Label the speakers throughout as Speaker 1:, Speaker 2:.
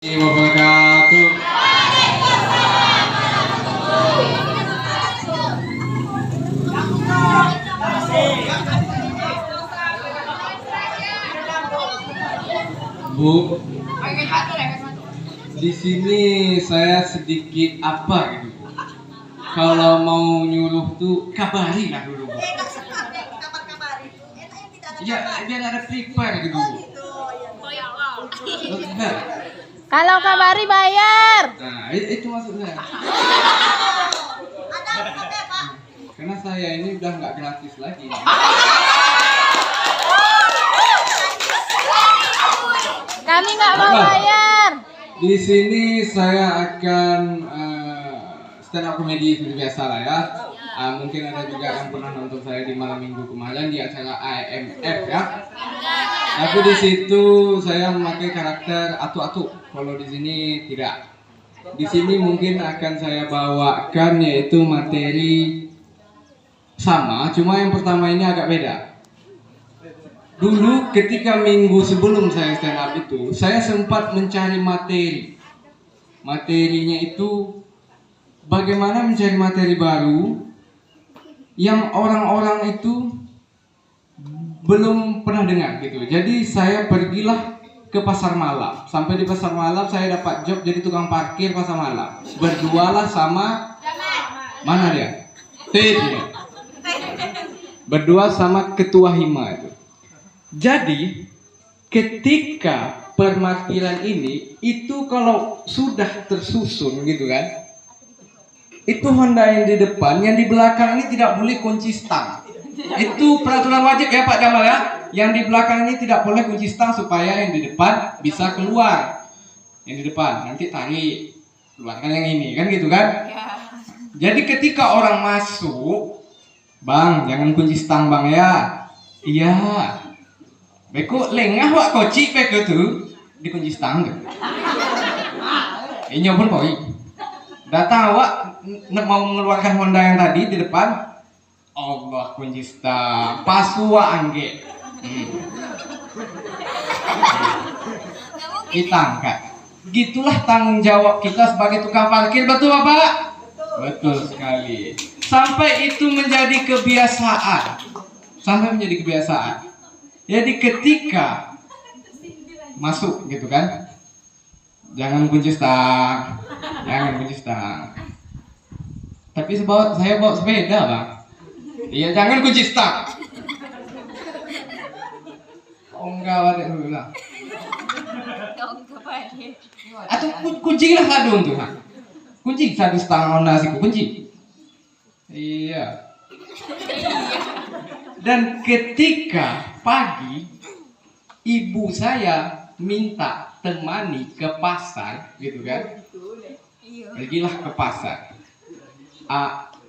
Speaker 1: Wabarakatuh. Bu, di sini saya sedikit apa gitu. Kalau mau nyuruh tuh kabari lah dulu, Bu. Ya, biar ada prepare gitu, Bu. Benar.
Speaker 2: Kalau kabari bayar.
Speaker 1: Nah, itu maksudnya. Karena saya ini udah nggak gratis lagi.
Speaker 2: Kami nggak mau bayar.
Speaker 1: Di sini saya akan stand up comedy seperti biasa lah ya. Mungkin ada juga yang pernah nonton saya di malam minggu kemarin di acara IMF ya. Tapi di situ saya memakai karakter atu-atu. Kalau di sini tidak. Di sini mungkin akan saya bawakan yaitu materi sama, cuma yang pertama ini agak beda. Dulu ketika minggu sebelum saya stand up itu, saya sempat mencari materi. Materinya itu bagaimana mencari materi baru yang orang-orang itu belum pernah dengar gitu. Jadi saya pergilah ke pasar malam. Sampai di pasar malam saya dapat job jadi tukang parkir pasar malam. Berdualah sama mana dia? Dia. Berdua sama ketua hima itu. Jadi ketika parkiran ini itu kalau sudah tersusun gitu kan, itu Honda yang di depan, yang di belakang ini tidak boleh kunci stang. Itu peraturan wajib ya Pak Jamal ya. Yang di belakang ini tidak boleh kunci stang supaya yang di depan bisa keluar. Yang di depan nanti tarik, keluarkan yang ini kan gitu kan. Jadi ketika orang masuk, Bang jangan kunci stang Bang ya. Iya. Beko lengah wak koci beko tuh dikunci stang tuh. Ini pun koi. Datang wak mau mengeluarkan Honda yang tadi di depan. Allah kunci stang. Pasua angge. Kita angkat. Gitulah tanggung jawab kita sebagai tukang parkir, betul Bapak? Betul sekali. Sampai itu menjadi kebiasaan. Sampai menjadi kebiasaan. Jadi ketika masuk gitu kan, jangan kunci stang, jangan kunci stang. Tapi saya bawa sepeda Bang. Iya jangan kunci stang. Oh enggak ada dulu lah. Atau kunci lah kadung tuh. Kunci satu stang Honda sih kunci. Iya. Dan ketika pagi ibu saya minta temani ke pasar gitu kan, pergilah ke pasar.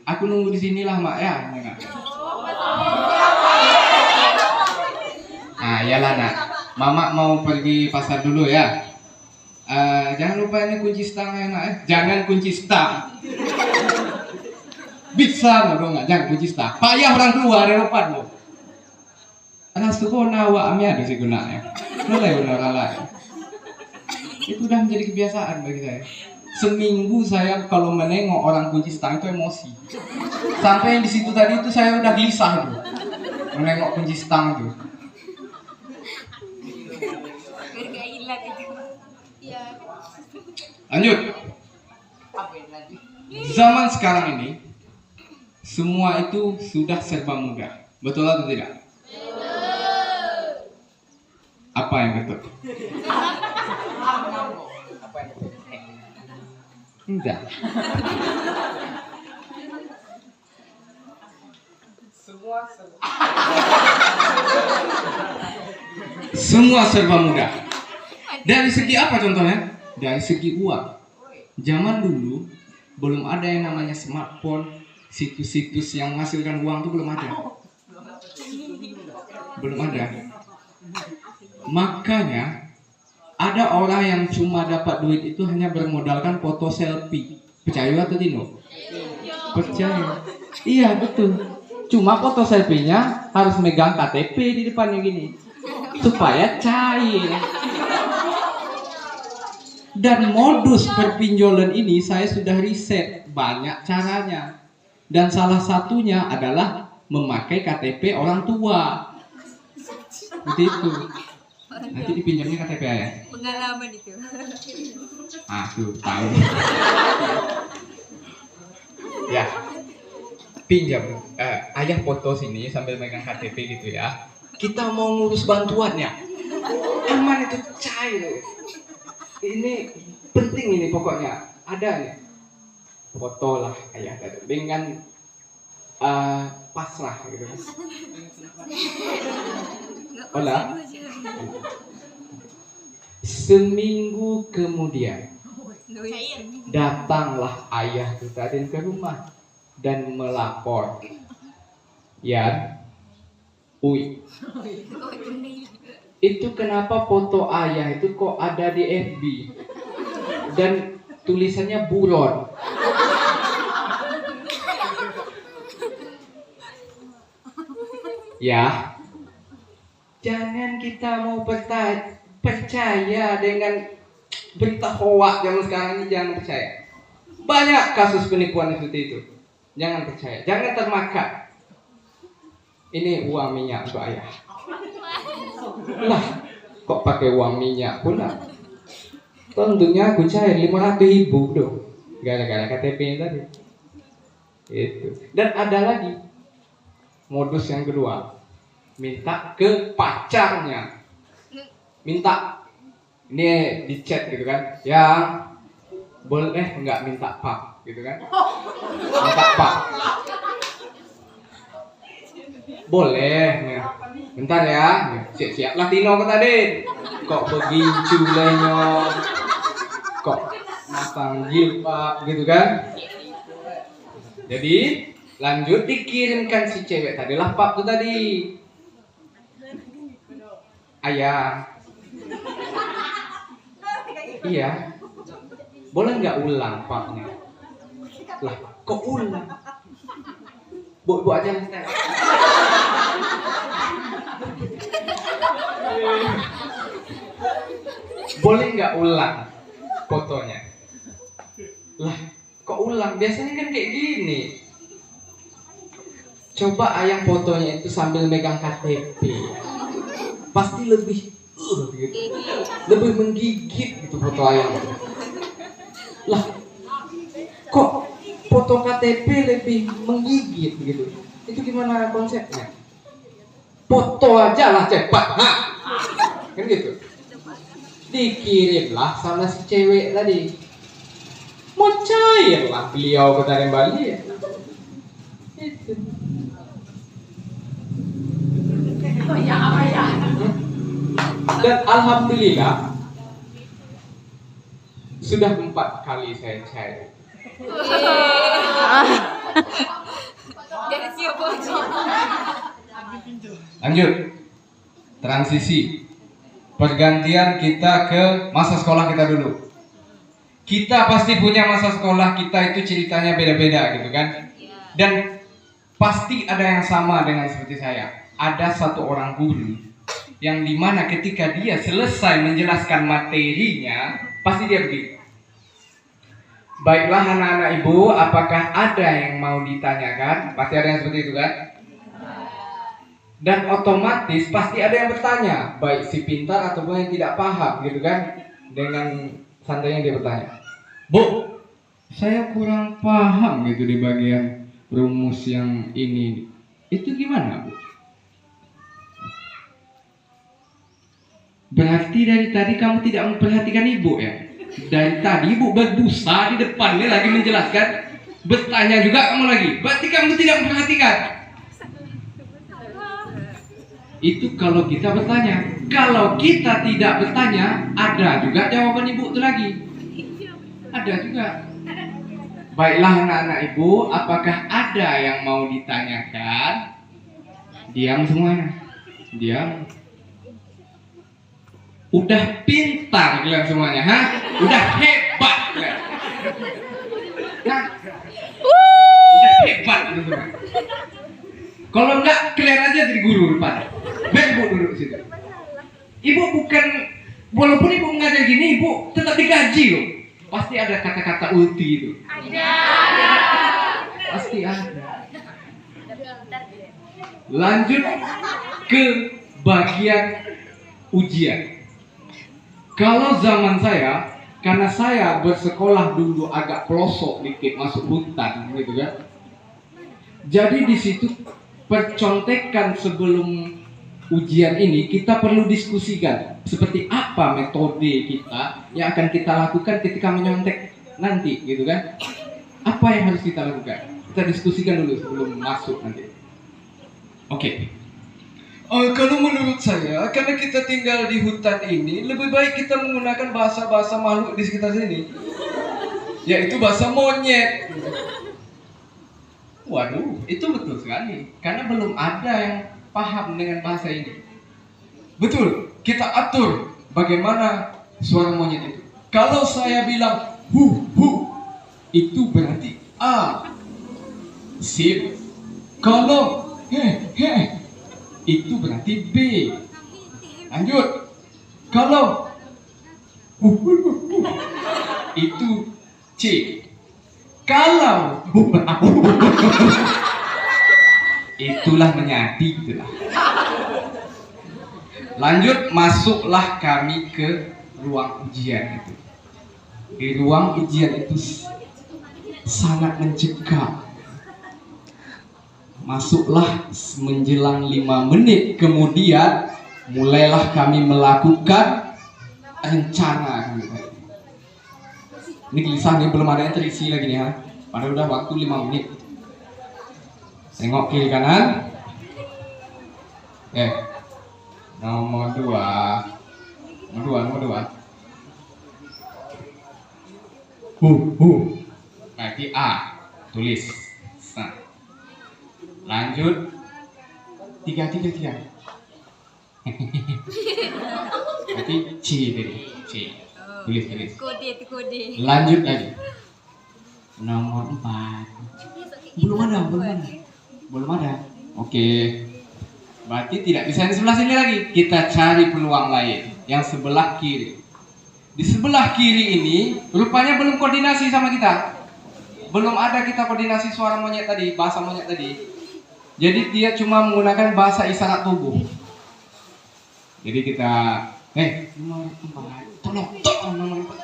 Speaker 1: Aku nunggu di sinilah mak ya. Nah iyalah nak, mama mau pergi pasar dulu ya. Jangan lupa ini kunci stang ya nak. Jangan kunci stang. Bisa dong nggak? Jangan kunci stang. Payah orang keluar dari depan lo. Anak suku nawa amnya ada sih gunanya. Mulai orang lain. Itu udah menjadi kebiasaan bagi saya. Seminggu saya kalau menengok orang kunci stang itu emosi. Sampai yang di situ tadi itu saya udah gelisah tuh. Menengok kunci stang itu. Lanjut. Zaman sekarang ini semua itu sudah serba mudah. Betul atau tidak? Apa yang betul? Enggak. Semua serba mudah. Dari segi apa contohnya? Dari segi uang. Zaman dulu belum ada yang namanya smartphone, situs-situs yang menghasilkan uang itu belum ada. Belum ada. Makanya ada orang yang cuma dapat duit itu hanya bermodalkan foto selfie. Percaya atau tidak? Percaya. Iya betul. Cuma foto selfie-nya harus megang KTP di depannya gini supaya cair. Dan modus perpinjolan ini saya sudah riset banyak caranya. Dan salah satunya adalah memakai KTP orang tua. Seperti itu. Nanti dipinjamnya KTP ayah.
Speaker 3: Pengalaman itu.
Speaker 1: Ah, tuh tahu. Ya, pinjam. Ayah foto sini sambil megang KTP gitu ya. Kita mau ngurus bantuannya. Aman itu cair. Ini penting ini pokoknya. Ada nih. Foto lah ayah dengan pasrah gitu. Olah. Seminggu kemudian datanglah ayah Raden ke rumah dan melapor. Yan, Uy, itu kenapa foto ayah itu kok ada di FB dan tulisannya buron? Ya, jangan kita mau percaya dengan berita hoak zaman sekarang ini, jangan percaya. Banyak kasus penipuan seperti itu. Jangan percaya, jangan termakan. Ini uang minyak untuk ayah. Lah, kok pakai uang minyak pula? Tentunya aku cair 500.000 dong, gara-gara KTP tadi. Itu. Dan ada lagi modus yang kedua, minta ke pacarnya. Minta, ini di chat gitu kan, yang boleh nggak minta pap gitu kan? Minta pap. Boleh, nih. Bentar ya, siap-siap Latino kok tadi. Kok begitu lenyok, kok masang jilbab gitu kan? Jadi lanjut dikirimkan si cewek tadi lah pap tuh tadi. Ayah, iya, boleh nggak ulang papnya? Lah, kok ulang? Bu aja nih. Boleh nggak ulang fotonya? Lah, kok ulang? Biasanya kan kayak gini. Coba ayah fotonya itu sambil megang KTP, pasti lebih gitu. Lebih menggigit gitu foto ayah. Lah, kok foto KTP lebih menggigit gitu? Itu gimana konsepnya? Foto aja lah cepat, kan gitu. Dikirimlah sama si cewek tadi. Mau cair lah beliau ke Tarim Bali. Itu. Dan alhamdulillah sudah 4 kali saya cair. Lanjut, transisi, pergantian kita ke masa sekolah kita dulu. Kita pasti punya masa sekolah kita itu ceritanya beda-beda gitu kan. Dan pasti ada yang sama dengan seperti saya. Ada satu orang guru yang dimana ketika dia selesai menjelaskan materinya, pasti dia begitu. Baiklah anak-anak ibu, apakah ada yang mau ditanyakan? Pasti ada yang seperti itu kan? Dan otomatis pasti ada yang bertanya, baik si pintar ataupun yang tidak paham gitu kan? Dengan santainya dia bertanya, Bu, saya kurang paham gitu di bagian rumus yang ini. Itu gimana, Bu? Berarti dari tadi kamu tidak memperhatikan ibu ya? Dari tadi ibu berbusa di depannya lagi menjelaskan, bertanya juga kamu lagi. Berarti kamu tidak memperhatikan. Itu kalau kita bertanya. Kalau kita tidak bertanya, ada juga jawaban ibu itu lagi. Ada juga. Baiklah anak-anak ibu, apakah ada yang mau ditanyakan? Diam semuanya. Diam. Udah pintar kalian semuanya, ha? Udah hebat kalian. Nah, udah hebat itu semua. Kalau enggak, kalian aja jadi guru depan. Biar ibu duduk situ. Ibu bukan, walaupun ibu mengajar gini, ibu tetap digaji ngaji loh, pasti ada kata-kata ulti itu. Pasti ada. Lanjut ke bagian ujian. Kalau zaman saya, karena saya bersekolah dulu agak pelosok dikit, masuk hutan gitu kan. Jadi di situ percontekan sebelum ujian ini kita perlu diskusikan seperti apa metode kita yang akan kita lakukan ketika menyontek nanti gitu kan. Apa yang harus kita lakukan? Kita diskusikan dulu sebelum masuk nanti. Oke. Kalau menurut saya, karena kita tinggal di hutan ini, lebih baik kita menggunakan bahasa-bahasa makhluk di sekitar sini, yaitu bahasa monyet. Waduh, itu betul sekali. Karena belum ada yang paham dengan bahasa ini. Betul, kita atur bagaimana suara monyet itu. Kalau saya bilang hu hu, itu berarti A. Sip. Kalau he he, itu berarti B. Lanjut. Kalau hu hu hu, itu C. Kalau itulah menyati itulah. Lanjut, masuklah kami ke ruang ujian itu. Di ruang ujian itu sangat mencekam. Masuklah menjelang 5 menit kemudian mulailah kami melakukan rencana. Ini gelisah nih, belum ada yang terisi lagi nih ya. Padahal udah waktu 5 menit. Tengok kiri kanan. Nomor 2. Nomor 2. Berarti A. Tulis. Nah. Lanjut. 3. Berarti C tadi. C. Tulis.
Speaker 2: Kode.
Speaker 1: Lanjut lagi. Nomor 4. Belum ada. Oke. Berarti tidak bisa di sebelah sini lagi. Kita cari peluang lain yang sebelah kiri. Di sebelah kiri ini rupanya belum koordinasi sama kita. Belum ada kita koordinasi suara monyet tadi, bahasa monyet tadi. Jadi dia cuma menggunakan bahasa isyarat tubuh. Jadi kita nomor 4. Tolong nomor 4.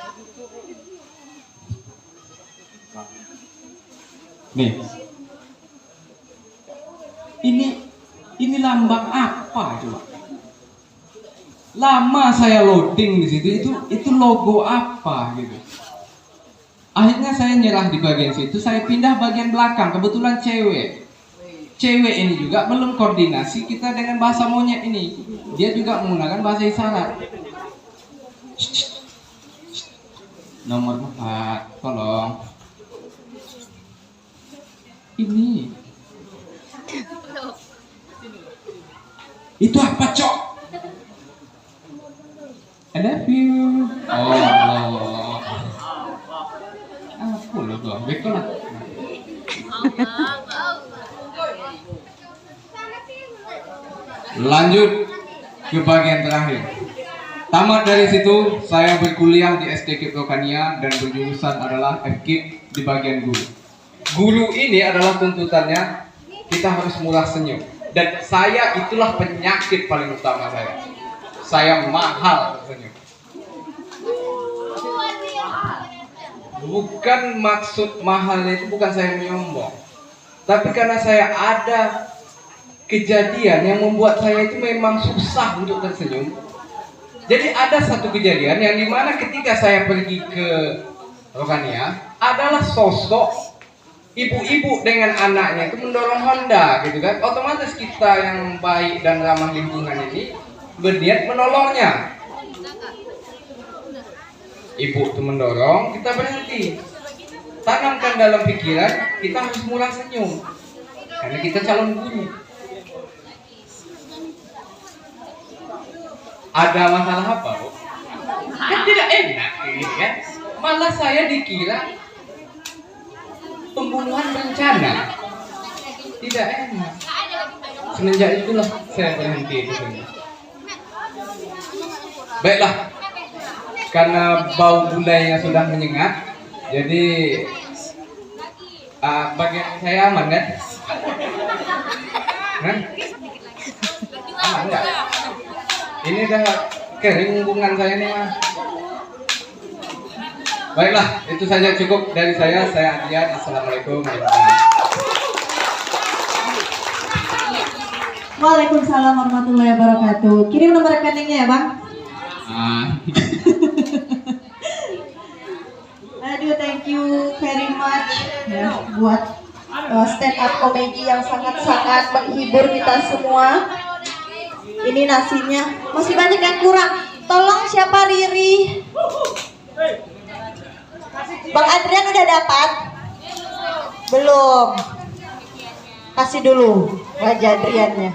Speaker 1: Nih. Ini lambang apa coba? Lama saya loading di situ, itu logo apa gitu. Akhirnya saya nyerah di bagian situ, saya pindah bagian belakang. Kebetulan cewek ini juga belum koordinasi kita dengan bahasa monyet ini. Dia juga menggunakan bahasa isyarat. Nomor 4, tolong. Ini. Itu apa, Cok? I love you. Oh. Apa lo tuh? Betul lah. Lanjut ke bagian terakhir. Tamat dari situ, saya berkuliah di SDK Rokania dan berjurusan adalah FKIP di bagian guru. Guru ini adalah tuntutannya kita harus murah senyum. Dan saya itulah penyakit paling utama saya. Saya mahal senyum. Bukan maksud mahalnya itu bukan saya menyombong. Tapi karena saya ada kejadian yang membuat saya itu memang susah untuk tersenyum. Jadi ada satu kejadian yang dimana ketika saya pergi ke Rokania adalah sosok ibu-ibu dengan anaknya itu mendorong Honda gitu kan. Otomatis kita yang baik dan ramah lingkungan ini berniat menolongnya. Ibu itu mendorong, kita berhenti. Tanamkan dalam pikiran kita harus murah senyum karena kita calon guru. Ada masalah apa, Bu? Kan tidak enak ini kan. Malah saya dikira pembunuhan berencana. Tidak enak. Semenjak itulah saya berhenti di sini. Baiklah. karena bau gulainya sudah menyengat, jadi bagian saya aman kan? Hah? Aman nggak? Ini udah kering hubungan saya nih mah. Baiklah, itu saja cukup dari saya. Saya Adrian. Assalamualaikum warahmatullahi wabarakatuh.
Speaker 3: Waalaikumsalam warahmatullahi wabarakatuh. Kirim nomor rekeningnya ya, Bang. Aduh, thank you very much ya buat stand up komedi yang sangat-sangat menghibur kita semua. Ini nasinya masih banyak yang kurang. Tolong siapa Riri? Bang Adrian udah dapat? Belum. Kasih dulu wajah Adriannya.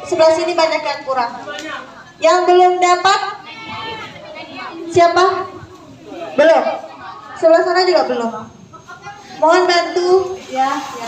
Speaker 3: Sebelah sini banyak yang kurang. Yang belum dapat? Siapa? Belum. Sebelah sana juga belum. Mohon bantu ya.